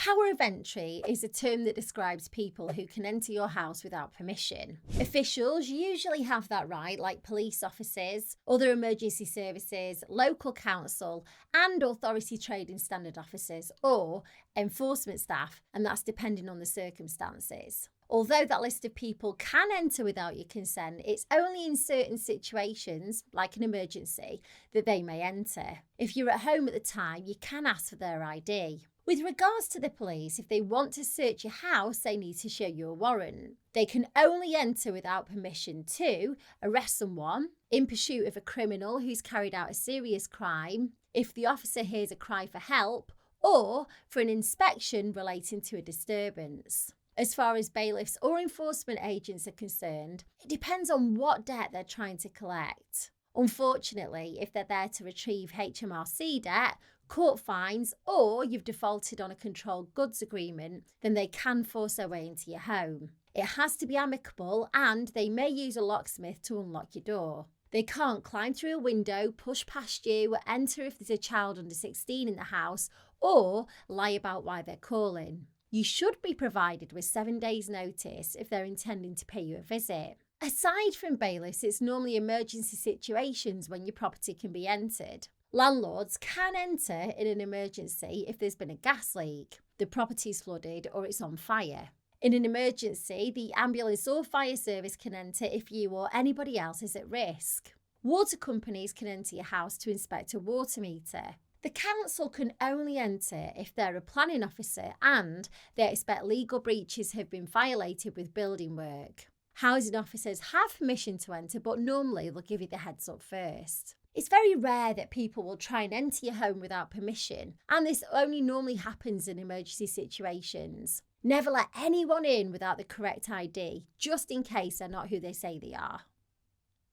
Power of entry is a term that describes people who can enter your house without permission. Officials usually have that right, like police officers, other emergency services, local council, and authority trading standard officers or enforcement staff, and that's depending on the circumstances. Although that list of people can enter without your consent, it's only in certain situations, like an emergency, that they may enter. If you're at home at the time, you can ask for their ID. With regards to the police, if they want to search your house, they need to show you a warrant. They can only enter without permission to arrest someone in pursuit of a criminal who's carried out a serious crime, if the officer hears a cry for help, or for an inspection relating to a disturbance. As far as bailiffs or enforcement agents are concerned, it depends on what debt they're trying to collect. Unfortunately, if they're there to retrieve HMRC debt, court fines, or you've defaulted on a controlled goods agreement, then they can force their way into your home. It has to be amicable, and they may use a locksmith to unlock your door. They can't climb through a window, push past you, enter if there's a child under 16 in the house, or lie about why they're calling. You should be provided with 7 days' notice if they're intending to pay you a visit. Aside from bailiffs, it's normally emergency situations when your property can be entered. Landlords can enter in an emergency if there's been a gas leak, the property's flooded, or it's on fire. In an emergency, the ambulance or fire service can enter if you or anybody else is at risk. Water companies can enter your house to inspect a water meter. The council can only enter if they're a planning officer and they expect legal breaches have been violated with building work. Housing officers have permission to enter, but normally they'll give you the heads up first. It's very rare that people will try and enter your home without permission, and this only normally happens in emergency situations. Never let anyone in without the correct ID, just in case they're not who they say they are.